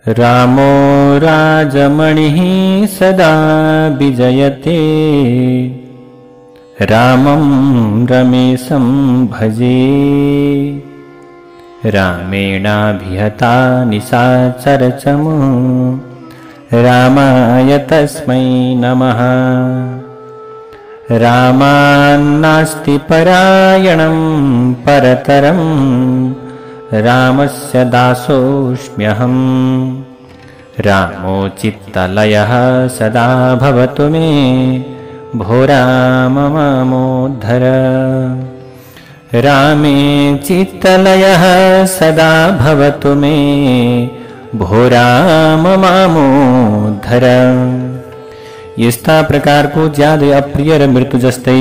रामो राजमणिः सदा विजयते रामं रमेशं भजे रामेणाभिहता निशाचरचमू रामाय तस्मै नमः। रामान्नास्ति परायणं परतरं रामस्य दासोऽस्म्यहम्। रामो चित्तलयः सदा भवतु मे भो राम मामोद्धर। रामे चित्तलयः सदा भवतु मे भो राम मामोद्धर। यस्ता प्रकारको ज्यादै अप्रिय र मृत्यु जस्तै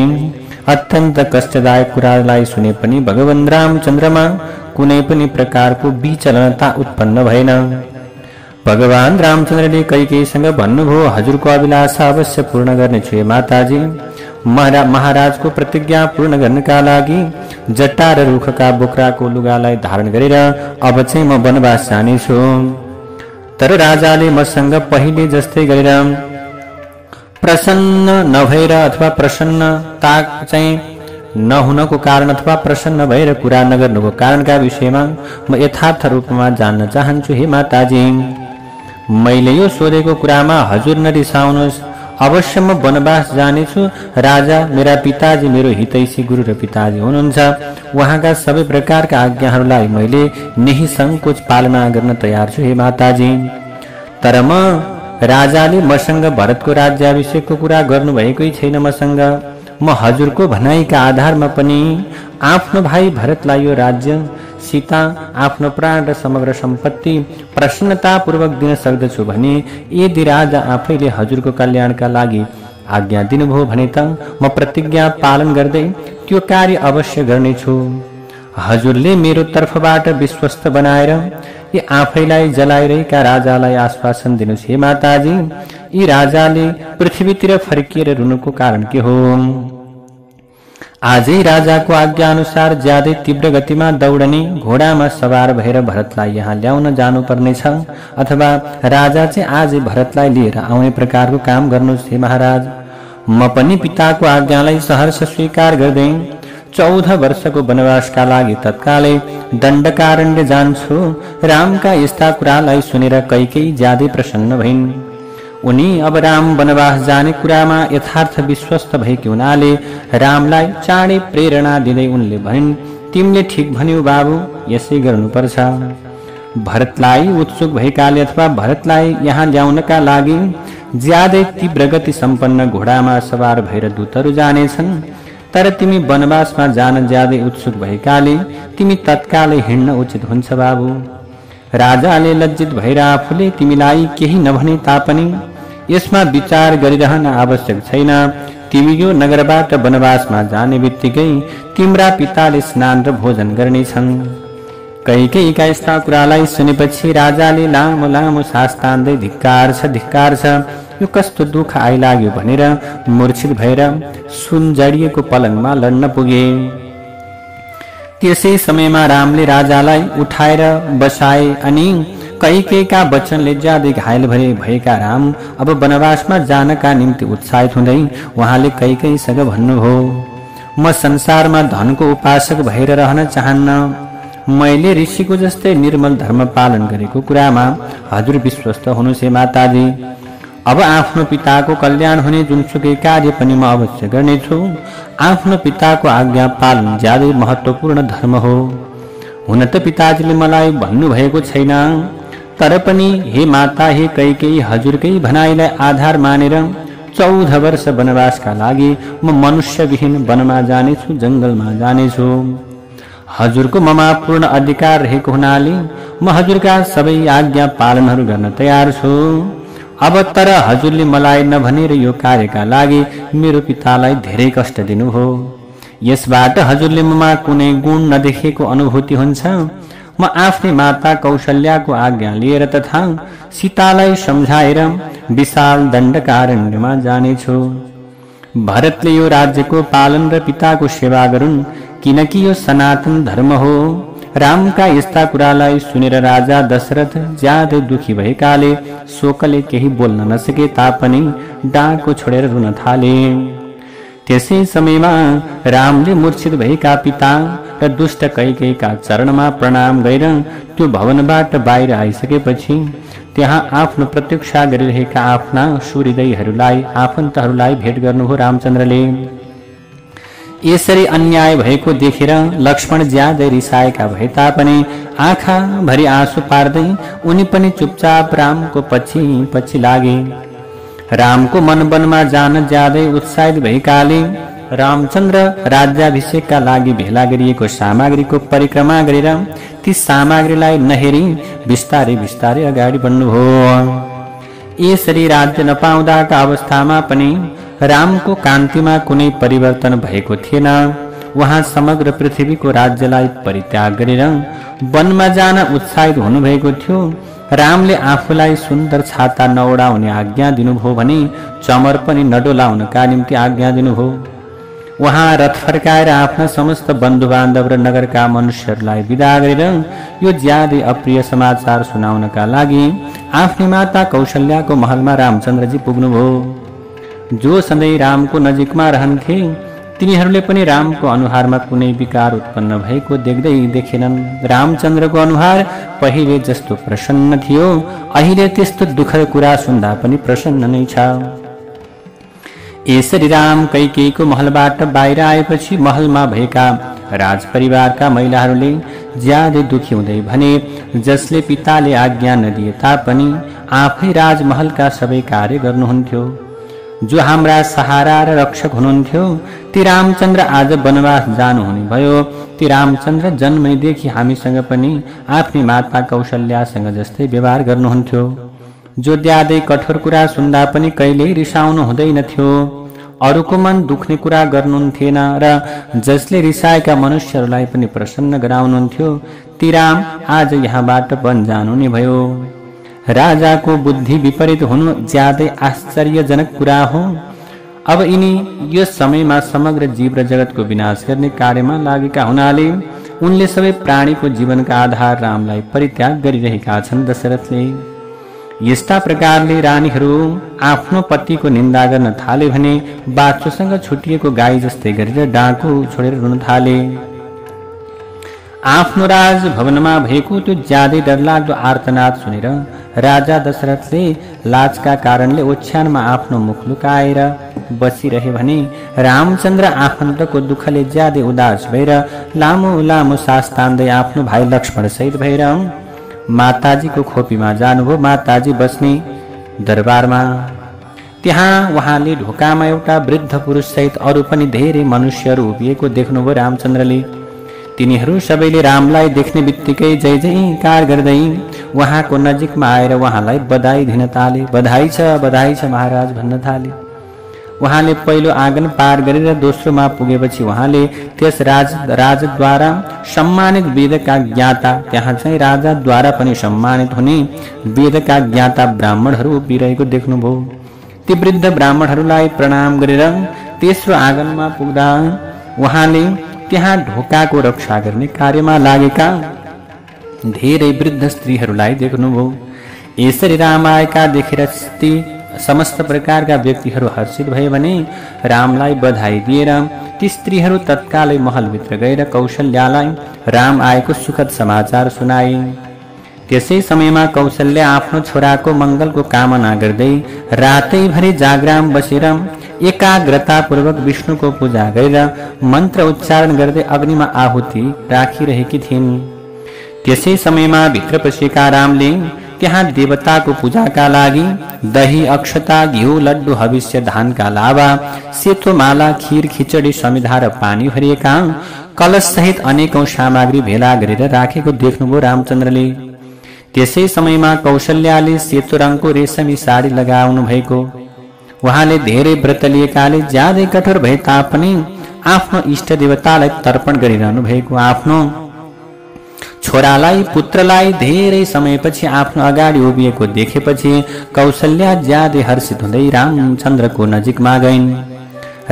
अत्यन्त कष्टदायक कुरालाई सुने पनि भगवान रामचन्द्रमा कुनै पनि प्रकारको विचलनता उत्पन्न भएन। भगवान रामचन्द्रले कैकेयीसँग भन्नुभयो, हजुरको अभिलाषा अवश्य पूर्ण गर्नेछु हे माताजी। महाराजको प्रतिज्ञा पूर्ण गर्नका लागि जट्टा र रुखका बोक्राको लुगालाई धारण गरेर अब चाहिँ म वनवास जानेछु। तर राजाले मसँग पहिले जस्तै गरेर प्रसन्न नभएर अथवा प्रसन्नता चाहिँ नहुनको कारण अथवा प्रसन्न भएर कुरा नगर्नुको कारणका विषयमा म यथार्थ रूपमा जान्न चाहन्छु हे माताजी। मैले यो सोधेको कुरामा हजुर नरिसाउनुहोस्, अवश्य म वनवास जानेछु। राजा मेरा पिताजी मेरो हितैषी गुरु र पिताजी हुनुहुन्छ। उहाँका सबै प्रकारका आज्ञाहरूलाई मैले निसङ्कोच पालना गर्न तयार छु हे माताजी। तर म राजाले मसँग भरतको राज्याभिषेकको कुरा गर्नुभएकै छैन। मसँग म हजुरको भनाइका आधारमा पनि आफ्नो भाइ भरतलाई यो राज्य, सीता, आफ्नो प्राण र समग्र सम्पत्ति प्रसन्नतापूर्वक दिन सक्दछु भने यदि राजा आफैले हजुरको कल्याणका लागि आज्ञा दिनुभयो भने त म प्रतिज्ञा पालन गर्दै त्यो कार्य अवश्य गर्नेछु। हजुरले मेरो तर्फबाट विश्वस्त बनाएर यी आफैलाई जलाइरहेका राजालाई आश्वासन दिनुहोस् हे माताजी। यी राजाले पृथ्वीतिर फर्किएर रुनुको कारण के हो? आजै राजाको आज्ञा अनुसार ज्यादै तीव्र गतिमा दौडने घोडामा सवार भएर भरतलाई यहाँ ल्याउन जानुपर्नेछ, अथवा राजा चाहिँ आजै भरतलाई लिएर आउने प्रकारको काम गर्नुहोस् हे महाराज। म पनि पिताको आज्ञालाई सहर्ष स्वीकार गर्दै 14 वर्षको वनवासका लागि तत्कालै दण्डकारण्य जान्छु। रामका यस्ता कुरालाई सुनेर कैकेयी ज्यादै प्रसन्न भइन्। उनी अब राम वनवास जाने कुरामा यथार्थ विश्वस्त भएकी हुनाले रामलाई चाँडै प्रेरणा दिँदै उनले भनिन्, तिमीले ठिक भन्यौ बाबु, यसै गर्नुपर्छ। भरतलाई उत्सुक भएकाले अथवा भरतलाई यहाँ ल्याउनका लागि ज्यादै तीव्र गति सम्पन्न घोडामा सवार भएर दूतहरू जानेछन्। तर तिमी वनवासमा जान ज्यादै उत्सुक भएकाले तिमी तत्कालै हिँड्न उचित हुन्छ बाबु। राजाले लज्जित भएर आफूले तिमीलाई केही नभने तापनि यसमा विचार गरिरहन आवश्यक छैन। तिमी यो नगरबाट वनवासमा जाने बित्तिकै तिम्रा पिताले स्नान र भोजन गर्नेछन्। कैकेयीका यस्ता कुरालाई सुनेपछि राजाले लामो लामो सास तान्दै धिक्कार छ, धिक्कार छ, यो कस्तो दुःख आइलाग्यो भनेर मूर्छित भएर सुन जडिएको पलङमा लड्न पुगे। त्यसै समयमा रामले राजालाई उठाएर बसाए अनि कैकेयीका वचनले ज्यादै घायल भएका राम अब वनवासमा जानका निम्ति उत्साहित हुँदै उहाँले कैकेयीसँग भन्नुभयो, म संसारमा धनको उपासक भएर रहन चाहन्न। मैले ऋषिको जस्तै निर्मल धर्म पालन गरेको कुरामा हजुर विश्वस्त हुनुहोस् हे माताजी। अब आफ्नो पिताको कल्याण हुने जुनसुकै कार्य पनि म अवश्य गर्नेछु। आफ्नो पिताको आज्ञा पालन ज्यादै महत्त्वपूर्ण धर्म हो। हुन त पिताजीले मलाई भन्नुभएको छैन, तर पनि हे माता, हे कैकेयी, हजुरकै भनाइलाई आधार मानेर 14 वर्ष वनवासका लागि म मनुष्यविहीन वनमा जानेछु, जङ्गलमा जानेछु। हजुरको ममा पूर्ण अधिकार रहेको हुनाले म हजुरका सबै आज्ञा पालनहरू गर्न तयार छु। अब तर हजुरले मलाई नभनेर यो कार्यका लागि मेरो पितालाई धेरै कष्ट दिनुभयो। यसबाट हजुरले ममा कुनै गुण नदेखेको अनुभूति हुन्छ। म आफ्नै माता कौशल्याको आज्ञा लिएर तथा सीतालाई सम्झाएर विशाल दण्डकारण्यमा जानेछु। भरतले यो राज्यको पालन र पिताको सेवा गरून्, किनकि यो सनातन धर्म हो। रामका यस्ता कुरालाई सुनेर राजा दशरथ ज्यादै दुखी भएकाले शोकले केही बोल्न नसके तापनि डाको छोडेर रुन थाले। त्यसै समयमा रामले मूर्छित भएका पिता र दुष्ट कैकेयीका चरणमा प्रणाम गरेर त्यो भवनबाट बाहिर आइसकेपछि त्यहाँ आफ्नो प्रतीक्षा गरिरहेका आफ्ना सुहृदयहरूलाई आफन्तहरूलाई भेट गर्नुभयो रामचन्द्रले। यसरी अन्याय भएको देखेर लक्ष्मण ज्यादै रिसाएका भए तापनि आँखा भरि आँसु पार्दै उनी पनि चुपचाप रामको पछि पछि लागे। रामको मनवनमा जान ज्यादै उत्साहित भएकाले रामचन्द्र राज्याभिषेकका लागि भेला गरिएको सामग्रीको परिक्रमा गरेर ती सामग्रीलाई नहेरी बिस्तारै बिस्तारै अगाडि बढ्नुभयो। यसरी राज्य नपाउँदाका अवस्थामा पनि रामको कान्तिमा कुनै परिवर्तन भएको थिएन। उहाँ समग्र पृथ्वीको राज्यलाई परित्याग गरेर वनमा जान उत्साहित हुनुभएको थियो। रामले आफूलाई सुन्दर छाता नओडाउने आज्ञा दिनुभयो भने चमर पनि नडोलाउनका निम्ति आज्ञा दिनुभयो। उहाँ रथ फर्काएर आफ्ना समस्त बन्धु बान्धव र नगरका मनुष्यहरूलाई विदा गरेर यो ज्यादै अप्रिय समाचार सुनाउनका लागि आफ्नी माता कौशल्याको महलमा रामचन्द्रजी पुग्नुभयो। जो सधैँ रामको नजिकमा रहन्थे तिनीहरूले पनि रामको अनुहारमा कुनै विकार उत्पन्न भएको देख्दै देखेनन्। रामचन्द्रको अनुहार पहिले जस्तो प्रसन्न थियो, अहिले त्यस्तो दुःखद कुरा सुन्दा पनि प्रसन्न नै छ। यसरी राम कैकेयीको महलबाट बाहिर आएपछि महलमा भएका राजपरिवारका महिलाहरूले ज्यादै दुखी हुँदै भने जसले पिताले आज्ञा नदिए तापनि आफै राजमहलका सबै कार्य गर्नुहुन्थ्यो, जो हाम्रा सहारा र रक्षक हुनुहुन्थ्यो, ती रामचन्द्र आज वनवास जानुहुने भयो। ती रामचन्द्र जन्मैदेखि हामीसँग पनि आफ्नी माता कौशल्यासँग जस्तै व्यवहार गर्नुहुन्थ्यो, जो ज्यादै कठोर कुरा सुन्दा पनि कहिल्यै रिसाउनु हुँदैनथ्यो, अरूको मन दुख्ने कुरा गर्नुहुन्थेन र जसले रिसाएका मनुष्यहरूलाई पनि प्रसन्न गराउनुहुन्थ्यो, ती राम आज यहाँबाट वन जानुहुने भयो। राजाको बुद्धि विपरीत हुनु ज्यादै आश्चर्यजनक कुरा हो। अब यिनी यस समयमा समग्र जीव र जगतको विनाश गर्ने कार्यमा लागेका हुनाले उनले सबै प्राणीको जीवनका आधार रामलाई परित्याग गरिरहेका छन्। दशरथले यस्ता प्रकारले रानीहरू आफ्नो पतिको निन्दा गर्न थाले भने बाछोसँग छुटिएको गाई जस्तै गरेर डाँको छोडेर रुन थाले। आफ्नो राजभवनमा भएको त्यो ज्यादै डरलाग्दो आर्तनाद सुनेर राजा दशरथले लाजका कारणले ओछ्यानमा आफ्नो मुख लुकाएर बसिरहे भने रामचन्द्र आफन्तको दुःखले ज्यादै उदास भएर लामो लामो सास तान्दै आफ्नो भाइ लक्ष्मण सहित भएर माताजीको खोपीमा जानुभयो। माताजी बस्ने दरबारमा त्यहाँ उहाँले ढोकामा एउटा वृद्ध पुरुष सहित अरू पनि धेरै मनुष्यहरू उभिएको देख्नुभयो। रामचन्द्रले तिनीहरू सबैले रामलाई देख्ने बित्तिकै जय जयकार गर्दै उहाँको नजिकमा आएर उहाँलाई बधाई दिन थाले। बधाई छ महाराज भन्न थाले। उहाँले पहिलो आँगन पार गरेर दोस्रोमा पुगेपछि उहाँले त्यस राजद्वारा सम्मानित वेदका ज्ञाता, त्यहाँ चाहिँ राजाद्वारा पनि सम्मानित हुने वेदका ज्ञाता ब्राह्मणहरू उभिरहेको देख्नुभयो। ती वृद्ध ब्राह्मणहरूलाई प्रणाम गरेर तेस्रो आँगनमा पुग्दा उहाँले त्यहाँ ढोकाको रक्षा गर्ने कार्यमा लागेका धेरै वृद्ध स्त्रीहरूलाई देख्नुभयो। यसरी राम आएका देखेर ती समस्त प्रकारका व्यक्तिहरू हर्षित भए भने रामलाई बधाई दिएर ती स्त्रीहरू तत्कालै महलभित्र गएर कौशल्यालाई राम आएको सुखद समाचार सुनाए। त्यसै समयमा कौशल्या आफ्नो छोराको मङ्गलको कामना गर्दै रातैभरि जागराम बसेर एकाग्रतापूर्वक विष्णुको पूजा गरेर मन्त्र उच्चारण गर्दै अग्निमा आहुति राखिरहेकी थिइन्। त्यसै समयमा भित्र पसेका रामले त्यहाँ देवताको पूजाका लागि दही, अक्षता, घिउ, लड्डु, हविष्य, धानका लावा, सेतो माला, खीर, खिचडी, समिधा र पानी भरिएका कलश सहित अनेकौं सामग्री भेला गरेर राखेको देख्नुभयो रामचन्द्रले। त्यसै समयमा कौशल्याले सेतो रङको रेशमी साडी लगाउनु भएको। उहाँले धेरै व्रत लिएकाले ज्यादै कठोर भए तापनि आफ्नो इष्ट देवतालाई तर्पण गरिरहनु भएको आफ्नो छोरालाई, पुत्रलाई धेरै समयपछि आफ्नो अगाडि उभिएको देखेपछि कौशल्या ज्यादै हर्षित हुँदै रामचन्द्रको नजिकमा गइन्।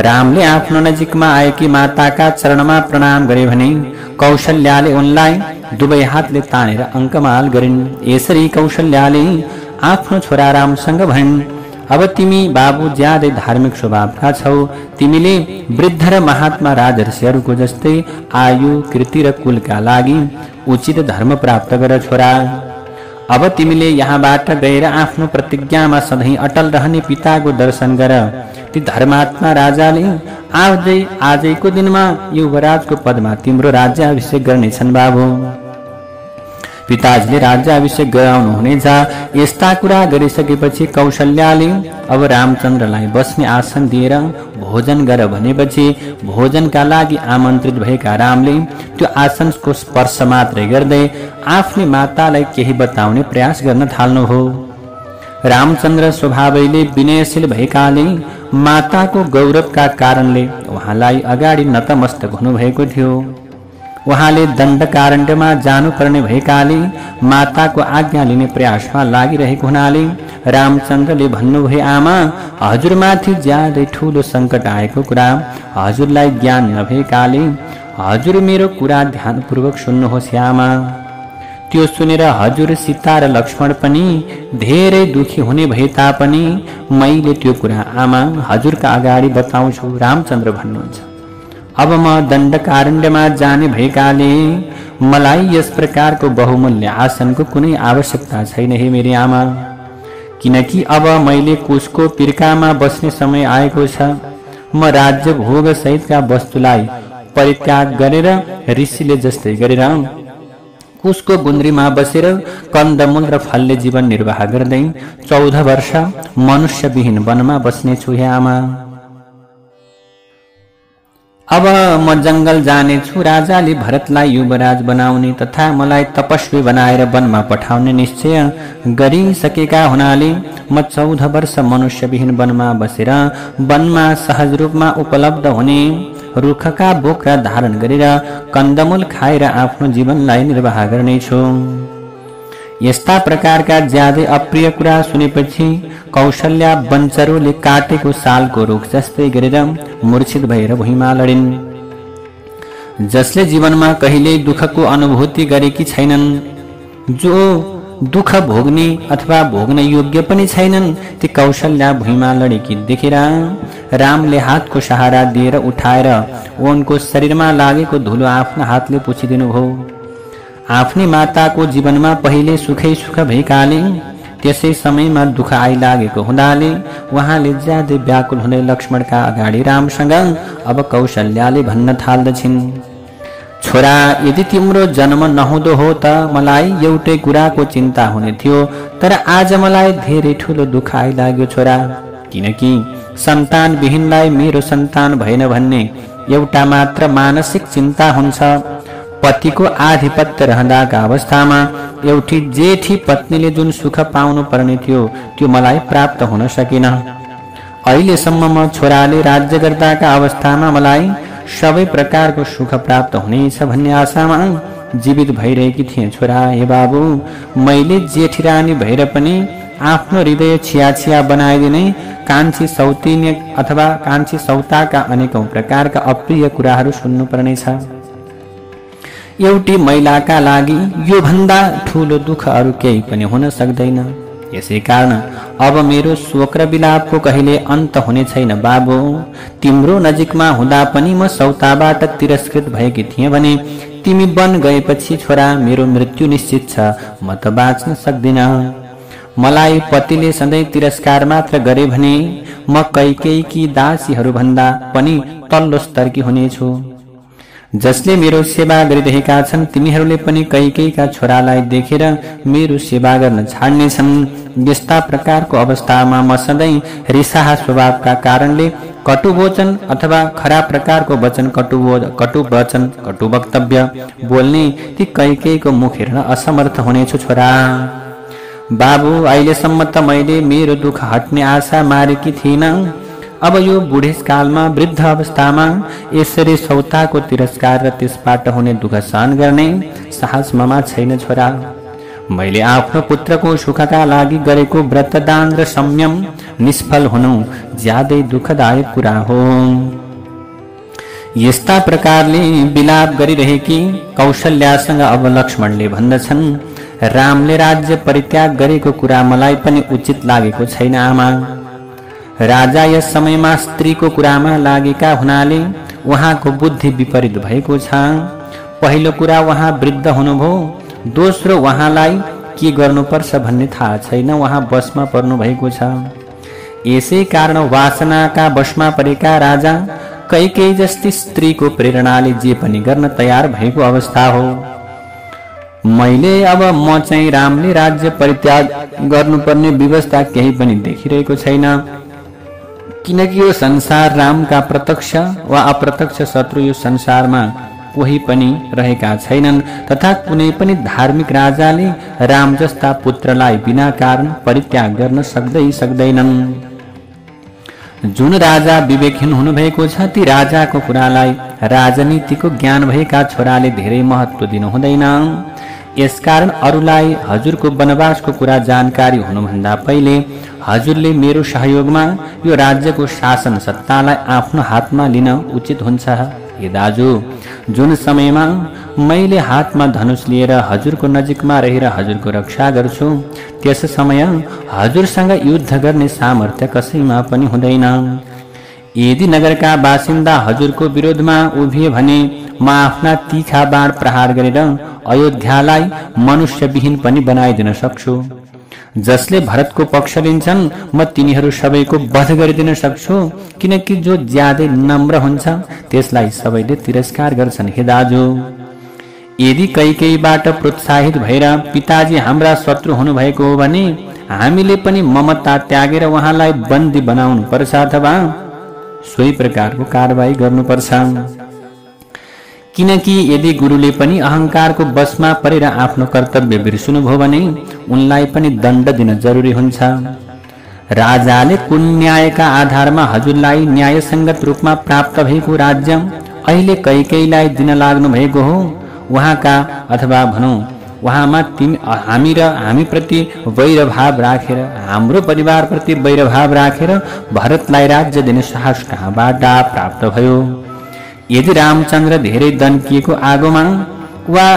रामले आफ्नो नजिकमा आएकी माताका चरणमा प्रणाम गरे भने कौशल्याले उनलाई दुवै हातले तानेर अङ्कमाल गरिन्। यसरी कौशल्याले आफ्नो छोरा रामसँग भनिन्, अब तिमी बाबु ज्यादै धार्मिक स्वभावका छौ। तिमीले वृद्ध र महात्मा राजर्षिहरूको जस्तै आयु, कृति र कुलका लागि उचित धर्म प्राप्त गर छोरा। अब तिमीले यहाँबाट गएर आफ्नो प्रतिज्ञामा सधैँ अटल रहने पिताको दर्शन गर। ती धर्मात्मा राजाले आजैको दिनमा युवराजको पदमा तिम्रो राज्याभिषेक गर्नेछन् बाबु। पिताजीले राज्याभिषेक गराउनु हुनेछ। यस्ता कुरा गरिसकेपछि कौशल्याले अब रामचन्द्रलाई बस्ने आसन दिएर भोजन गर भनेपछि भोजनका लागि आमन्त्रित भएका रामले त्यो आसनको स्पर्श मात्रै गर्दै आफ्नी मातालाई केही बताउने प्रयास गर्न थाल्नुभयो। रामचन्द्र स्वभावैले विनयशील भएकाले माताको गौरवका कारणले उहाँलाई अगाडि नतमस्तक हुनुभएको थियो। उहाँले दण्डकारण्यमा जानुपर्ने भएकाले माताको आज्ञा लिने प्रयासमा लागिरहेको हुनाले रामचन्द्रले भन्नुभयो, आमा हजुरमाथि ज्यादै ठूलो सङ्कट आएको कुरा हजुरलाई ज्ञान नभएकाले हजुर मेरो कुरा ध्यानपूर्वक सुन्नुहोस् आमा। त्यो सुनेर हजुर सीता र लक्ष्मण पनि धेरै दुखी हुने भए तापनि मैले त्यो कुरा आमा हजुरका अगाडि बताउँछु। रामचन्द्र भन्नुहुन्छ, अब म दण्डकारण्यमा जाने भएकाले मलाई यस प्रकारको बहुमूल्य आसनको कुनै आवश्यकता छैन हे मेरी आमा, किनकि अब मैले कुशको पिर्कामा बस्ने समय आएको छ। म राज्य भोग सहितका वस्तुलाई परित्याग गरेर ऋषिले जस्तै गरेर कुशको गुन्द्रीमा बसेर कन्दमूल र फलले जीवन निर्वाह गर्दै 14 वर्ष मनुष्यविहीन वनमा बस्नेछु हे आमा। अब म जंगल जानेछु। राजाले भरतलाई युवराज बनाउने तथा मलाई तपस्वी बनाएर वनमा पठाउने निश्चय गरिसकेका हुनाले म 14 वर्ष मनुष्यविहीन वनमा बसेर वनमा सहज रूपमा उपलब्ध हुने रुखका बोक्रा धारण गरेर कन्दमूल खाएर आफ्नो जीवनलाई निर्वाह गर्नेछु। यस्ता प्रकारका ज्यादै अप्रिय कुरा सुनेपछि कौशल्या बन्चरोले काटेको सालको रुख जस्तै गरेर मूर्छित भएर भुइँमा लडिन्। जसले जीवनमा कहिल्यै दुःखको अनुभूति गरेकी छैनन्, जो दुःख भोग्ने अथवा भोग्न योग्य पनि छैनन्, ती कौशल्या भुइँमा लडेकी देखेर रामले हातको सहारा दिएर उठाएर उनको शरीरमा लागेको धुलो आफ्नो हातले पुछिदिनुभयो। आफ्नी माताको जीवनमा पहिले सुखै सुख भएकाले त्यसै समयमा दुःख आइलागेको हुनाले उहाँले ज्यादै व्याकुल हुने लक्ष्मणका अगाडि रामसँग अब कौशल्याले भन्न थाल्दछिन्, छोरा यदि तिम्रो जन्म नहुँदो हो त मलाई एउटै कुराको चिन्ता हुने थियो, तर आज मलाई धेरै ठूलो दुःख आइलाग्यो छोरा, किनकि सन्तान विहीनलाई मेरो सन्तान भएन भन्ने एउटा मात्र मानसिक चिन्ता हुन्छ। पतिको आधिपत्य रहँदाका अवस्थामा एउटी जेठी पत्नीले जुन सुख पाउनु पर्ने थियो त्यो मलाई प्राप्त हुन सकेन। अहिलेसम्म म छोराले राज्य गर्दाका अवस्थामा मलाई सबै प्रकारको सुख प्राप्त हुनेछ भन्ने आशामा जीवित भइरहेकी थिएँ। छोरा हे बाबु, मैले जेठी रानी भएर पनि आफ्नो हृदय छिया बनाइदिने कान्छी सौतिनी अथवा कान्छी सौताका अनेकौं प्रकारका अप्रिय कुराहरू सुन्नु पर्नेछ। एउटी महिलाका लागि यो भन्दा ठूलो दुःख अरू केही पनि हुन सक्दैन। यसै कारण अब मेरो शोक र विलापको कहिले अन्त हुने छैन बाबु। तिम्रो नजिकमा हुँदा पनि म सौताबाट तिरस्कृत भएकी थिएँ भने तिमी वन गएपछि छोरा मेरो मृत्यु निश्चित छ, म त बाँच्न सक्दिन। मलाई पतिले सधैँ तिरस्कार मात्र गरे भने म कैकेयीकी दासीहरू भन्दा पनि तल्लो स्तरकी हुनेछु। जसले मेरो सेवा गरिरहेका छन् तिनीहरूले पनि कैकेयीका छोरालाई देखेर मेरो सेवा गर्न छाड्नेछन्। यस्ता प्रकारको अवस्थामा म सधैँ रिसाहा स्वभावका कारणले कटु वचन अथवा खराब प्रकारको वचन कटु वचन कटु वक्तव्य बोल्ने ती कैकेयीको मुख हेर्न असमर्थ हुनेछु छोरा। बाबु, अहिलेसम्म त मैले मेरो दुःख हट्ने आशा मारेकी थिइनँ। अब यो बुढेसकालमा वृद्ध अवस्थामा यसरी सौताको तिरस्कार र त्यसबाट हुने दुःख सहन गर्ने साहस ममा छैन छोरा। मैले आफ्नो पुत्रको सुखका लागि गरेको व्रतदान र संयम निष्फल हुनु ज्यादै दुःखदायक कुरा हो। यस्ता प्रकारले विलाप गरिरहेकी कौशल्यासँग अब लक्ष्मणले भन्दछन्, रामले राज्य परित्याग गरेको कुरा मलाई पनि उचित लागेको छैन आमा। राजा यस समयमा स्त्रीको कुरामा लागेका हुनाले उहाँको बुद्धि विपरीत भएको छ। पहिलो कुरा उहाँ वृद्ध हुनुभयो, दोस्रो उहाँलाई के गर्नुपर्छ भन्ने थाहा छैन, उहाँ बसमा पर्नु भएको छ। यसै कारण वासनाका बसमा परेका राजा कैकेयी जस्ती स्त्रीको प्रेरणाले जे पनि गर्न तयार भएको अवस्था हो। मैले अब म चाहिँ रामले राज्य परित्याग गर्नुपर्ने व्यवस्था केही पनि देखिरहेको छैन, किनकि यो संसार रामका प्रत्यक्ष वा अप्रत्यक्ष शत्रु यो संसारमा कोही पनि रहेका छैनन्, तथा कुनै पनि धार्मिक राजाले राम जस्ता पुत्रलाई बिना कारण परित्याग गर्न सक्दैनन्। जुन राजा विवेकहीन हुनुभएको छ ती राजाको कुरालाई राजनीतिको ज्ञान भएका छोराले धेरै महत्त्व दिनु हुँदैन। यसकारण अरूलाई हजुरको वनवासको कुरा जानकारी हुनुभन्दा पहिले हजुरले मेरो सहयोगमा यो राज्यको शासन सत्तालाई आफ्नो हातमा लिन उचित हुन्छ। हे दाजु, जुन समयमा मैले हातमा धनुष लिएर हजुरको नजिकमा रहेर हजुरको रक्षा गर्छु त्यस समय हजुरसँग युद्ध गर्ने सामर्थ्य कसैमा पनि हुँदैन। यदि नगरका बासिन्दा हजुरको विरोधमा उभिए भने म आफ्ना तीखा बाण प्रहार गरेर अयोध्यालाई मनुष्यविहीन पनि बनाइदिन सक्छु। जसले भरतको पक्ष लिन्छन् म तिनीहरू सबैको वध गरिदिन सक्छु, किनकि जो ज्यादै नम्र हुन्छ त्यसलाई सबैले तिरस्कार गर्छन्। हे दाजु, यदि कैकेयीबाट प्रोत्साहित भएर पिताजी हाम्रा शत्रु हुनुभएको हो भने हामीले पनि ममता त्यागेर उहाँलाई बन्दी बनाउनु पर्छ अथवा सोही प्रकारको कारबाही गर्नुपर्छ। किनकि यदि गुरुले पनि अहंकारको बसमा परेर आफ्नो कर्तव्य बिर्सनुभयो भने उनलाई पनि दण्ड दिन जरुरी हुन्छ। राजाले कुन न्यायका आधारमा हजुरलाई न्यायसङ्गत रूपमा प्राप्त भएको राज्य अहिले कैकेयीलाई दिन लाग्नु भएको हो? उहाँका अथवा भनौँ उहाँमा हामी र हामीप्रति वैरभाव राखेर, हाम्रो परिवारप्रति वैरभाव राखेर भरतलाई राज्य दिने साहस कहाँबाट प्राप्त भयो? यदि रामचन्द्र धेरै दन्किएको आगोमा वा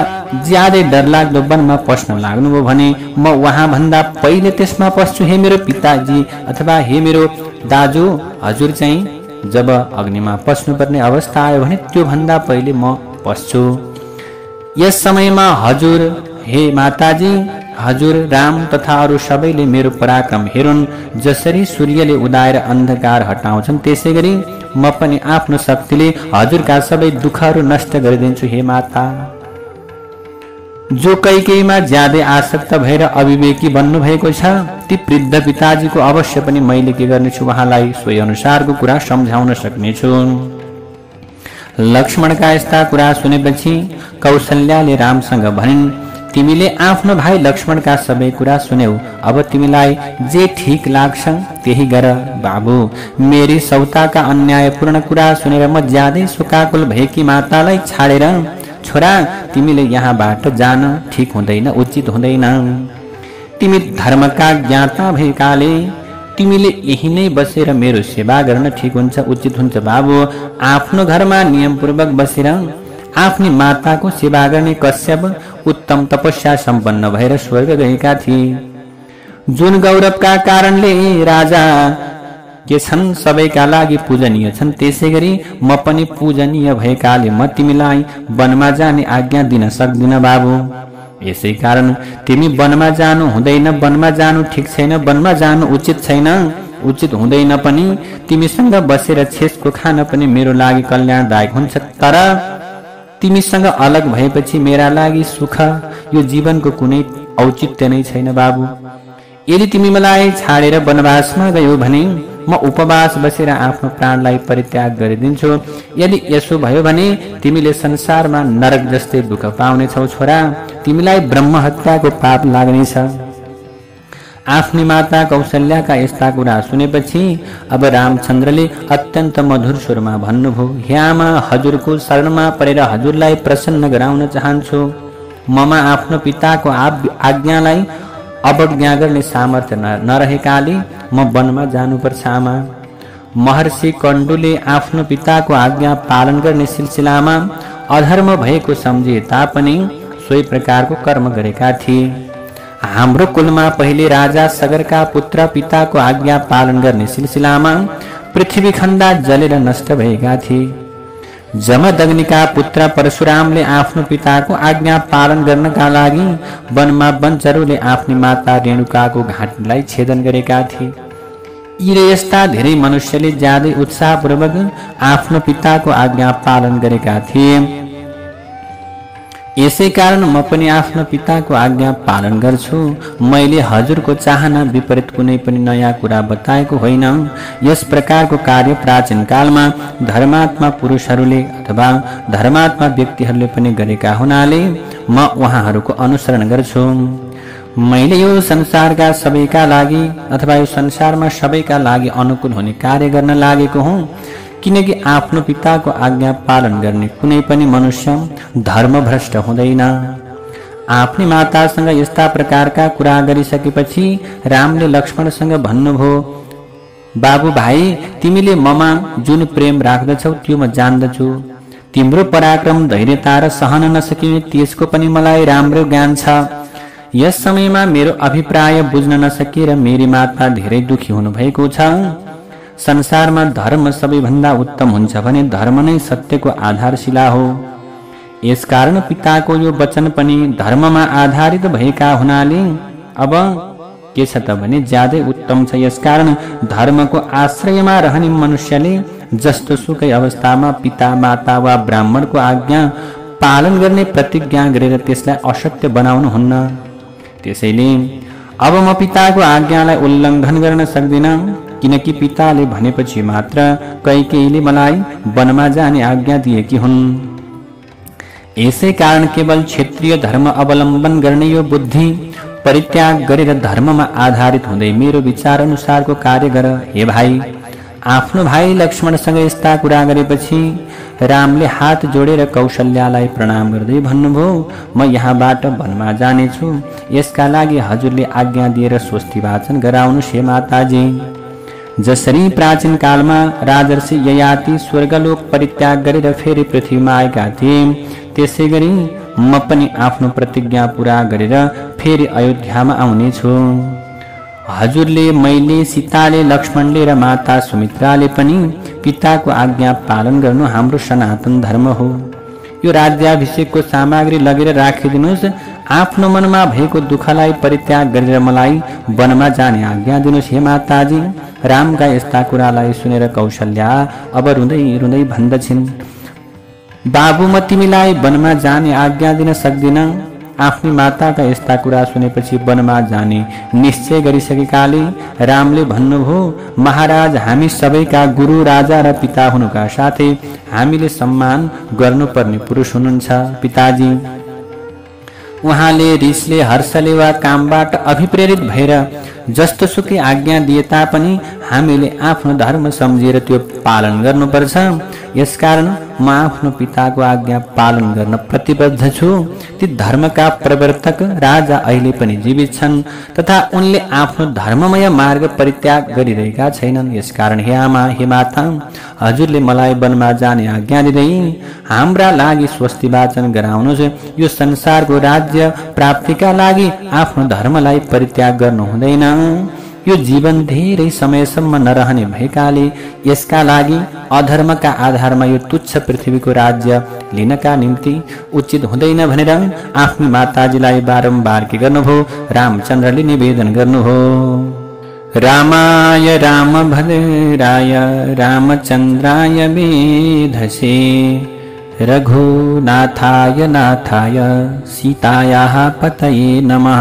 ज्यादै डरलाग्दो वनमा पस्न लाग्नुभयो भने म उहाँभन्दा पहिले त्यसमा पस्छु। हे मेरो पिताजी अथवा हे मेरो दाजु, हजुर चाहिँ जब अग्निमा पस्नुपर्ने अवस्था आयो भने त्यो भन्दा पहिले म पस्छु। यस समयमा हजुर, हे माताजी, हजुर राम तथा अरू सबैले मेरो पराक्रम हेरुन्। जसरी सूर्यले उदाएर अन्धकार हटाउँछन् त्यसै गरी म पनि आफ्नो शक्तिले हजुरका सबै दुःखहरू नष्ट गरिदिन्छु। हे माता, जो कैकेयीमा ज्यादै आसक्त भएर अविवेकी बन्नु भएको छ ती वृद्ध पिताजीको अवश्य पनि मैले के गर्नेछु, उहाँलाई सोही अनुसारको कुरा सम्झाउन सक्नेछु। लक्ष्मणका यस्ता कुरा सुनेपछि कौशल्याले रामसँग भनिन्, तिमीले आफ्नो भाइ लक्ष्मणका सबै कुरा सुन्यौ, अब तिमीलाई जे ठीक लाग्छ त्यही गर। बाबु, मेरी सौताका अन्यायपूर्ण कुरा सुनेर म ज्यादै शोकाकुल भएकी मातालाई छाडेर छोरा तिमीले यहाँबाट जान ठीक हुँदैन, उचित हुँदैन। तिमी धर्मका ज्ञाता भएकाले तिमीले यही नै बसेर मेरो सेवा गर्न ठीक हुन्छ, उचित हुन्छ। बाबु, आफ्नो घरमा नियमपूर्वक बसेर आफ्नी माताको सेवा गर्ने कश्यप उत्तम तपस्या सम्पन्न भएर स्वर्ग गएका थिए। जुन गौरवका कारणले राजा के छन् सबैका लागि पूजनीय छन्, त्यसै गरी म पनि पूजनीय भएकाले म तिमीलाई वनमा जाने आज्ञा दिन सक्दिन। बाबु, यसै कारण तिमी वनमा जानु हुँदैन, वनमा जानु ठिक छैन, वनमा जानु उचित छैन, उचित हुँदैन पनि। तिमीसँग बसेर छेसको खान पनि मेरो लागि कल्याणदायक हुन्छ, तर तिमीसँग अलग भएपछि मेरा लागि सुख यो जीवनको कुनै औचित्य नै छैन। बाबु, यदि तिमी मलाई छाडेर वनवासमा गयौ भने म उपवास बसेर आफ्नो प्राणलाई परित्याग गरिदिन्छु। यदि यसो भयो भने तिमीले संसारमा नरक जस्तै दुःख पाउनेछौ। छोरा, तिमीलाई ब्रह्म हत्याको पाप लाग्नेछ। आफ्नी माता कौशल्याका यस्ता कुरा सुनेपछि अब रामचन्द्रले अत्यन्त मधुर स्वरमा भन्नुभयो, हे आमा, हजुरको शरणमा परेर हजुरलाई प्रसन्न गराउन चाहन्छु। ममा आफ्नो पिताको आज्ञालाई अवज्ञा गर्ने सामर्थ्य नरहेकाले म वनमा जानुपर्छ। आमा, महर्षि कण्डुले आफ्नो पिताको आज्ञा पालन गर्ने सिलसिलामा अधर्म भएको सम्झे तापनि सोही प्रकारको कर्म गरेका थिए। हाम्रो कुलमा पहिले राजा सगरका पुत्र पिताको आज्ञा पालन गर्ने सिलसिलामा पृथ्वी खण्ड जलेर नष्ट भएका थिए। जमदग्निका पुत्र परशुरामले आफ्नो पिताको आज्ञा पालन गर्नका लागि वनमा वनचरुले आफ्नी माता रेणुकाको घाँटीलाई छेदन गरेका थिए। यी र यस्ता धेरै मनुष्यले ज्यादै उत्साहपूर्वक आफ्नो पिताको आज्ञा पालन गरेका थिए। यसै कारण म पनि आफ्नो पिताको आज्ञा पालन गर्छु। मैले हजुरको चाहना विपरीत कुनै पनि नयाँ कुरा बताएको होइन। यस प्रकारको कार्य प्राचीन कालमा धर्मात्मा पुरुषहरूले अथवा धर्मात्मा व्यक्तिहरूले पनि गरेका हुनाले म उहाँहरूको अनुसरण गर्छु। मैले यो संसारका सबैका लागि अथवा यो संसारमा सबैका लागि अनुकूल हुने कार्य गर्न लागेको हुँ। किनकि आफ्नो पिताको आज्ञा पालन गर्ने कुनै पनि मनुष्य धर्मभ्रष्ट हुँदैन। आफ्नी मातासँग यस्ता प्रकारका कुरा गरिसकेपछि रामले लक्ष्मणसँग भन्नुभयो, बाबु भाइ, तिमीले ममा जुन प्रेम राख्दछौ त्यो म जान्दछु। तिम्रो पराक्रम, धैर्यता र सहन नसकिने त्यसको पनि मलाई राम्रो ज्ञान छ। यस समयमा मेरो अभिप्राय बुझ्न नसकेर मेरी माता धेरै दुखी हुनुभएको छ। संसारमा धर्म सबैभन्दा उत्तम हुन्छ भने धर्म नै सत्यको आधारशिला हो। यसकारण पिताको यो वचन पनि धर्ममा आधारित भएका हुनाले अब के छ त भने ज्यादै उत्तम छ। यसकारण धर्मको आश्रयमा रहने मनुष्यले जस्तो सुकै अवस्थामा पिता, माता वा ब्राह्मणको आज्ञा पालन गर्ने प्रतिज्ञा गरेर त्यसलाई असत्य बनाउनु हुन्न। त्यसैले अब म पिताको आज्ञालाई उल्लङ्घन गर्न सक्दिनँ, किनकि पिताले भनेपछि मात्र कैकेयीले मलाई वनमा जाने आज्ञा दिएकी हुन्। यसै कारण केवल क्षेत्रीय धर्म अवलम्बन गर्ने यो बुद्धि परित्याग गरेर धर्ममा आधारित हुँदै मेरो विचार अनुसारको कार्य गर। हे भाइ, आफ्नो भाइ लक्ष्मणसँग यस्ता कुरा गरेपछि रामले हात जोडेर कौशल्यालाई प्रणाम गर्दै भन्नुभयो, म यहाँबाट वनमा जानेछु। यसका लागि हजुरले आज्ञा दिएर स्वस्ति वाचन गराउनुहोस् हे माताजी। जसरी प्राचीन कालमा राजर्षि ययाति स्वर्गलोक परित्याग गरेर फेरि पृथ्वीमा आएका थिए, त्यसै गरी म पनि आफ्नो प्रतिज्ञा पूरा गरेर फेरि अयोध्यामा आउनेछु। हजुरले, मैले, सीताले, लक्ष्मणले र माता सुमित्राले पनि पिताको आज्ञा पालन गर्नु हाम्रो सनातन धर्म हो। यो राज्याभिषेकको सामग्री लगेर राखिदिनुहोस्। आफ्नो मनमा भएको दुःखलाई परित्याग गरेर मलाई वनमा जाने आज्ञा दिनुहोस् हे माताजी। रामका यस्ता कुरालाई सुनेर कौशल्या अब रुँदै रुँदै भन्दछिन्, बाबु, म तिमीलाई वनमा जाने आज्ञा दिन सक्दिन। आफ्नी माताका यस्ता कुरा सुनेपछि वनमा जाने निश्चय गरिसकेकाले रामले भन्नुभयो, महाराज, हामी सबैका गुरु, राजा र पिता हुनुका साथै हामीले सम्मान गर्नुपर्ने पुरुष हुनुहुन्छ। पिताजी, उहाँले रिसले, हर्षले वा कामबाट अभिप्रेरित भएर जस्तो सुकै आज्ञा दिए तापनि हामीले आफ्नो धर्म सम्झेर त्यो पालन गर्नुपर्छ। यसकारण म आफ्नो पिताको आज्ञा पालन गर्न प्रतिबद्ध छु। ती धर्मका प्रवर्तक राजा अहिले पनि जीवित छन् तथा उनले आफ्नो धर्ममय मार्ग परित्याग गरिरहेका छैनन्। यसकारण हे आमा, हे माता, हजुरले मलाई वनमा जाने आज्ञा दिँदै हाम्रा लागि स्वस्ति वाचन गराउनुहोस्। यो संसारको राज्य प्राप्तिका लागि आफ्नो धर्मलाई परित्याग गर्नु हुँदैन। यो जीवन धेरै समयसम्म नरहने भएकाले यसका लागि अधर्मका आधारमा यो तुच्छ पृथ्वीको राज्य लिनका निम्ति उचित हुँदैन भनेर आफ्नी माताजीलाई बारम्बार के गर्नुभयो, रामचन्द्रले निवेदन गर्नुभयो। रामाय रामभद्राय रामचन्द्राय वेधसे रघुनाथाय नाथाय सीतायाः पतये नमः।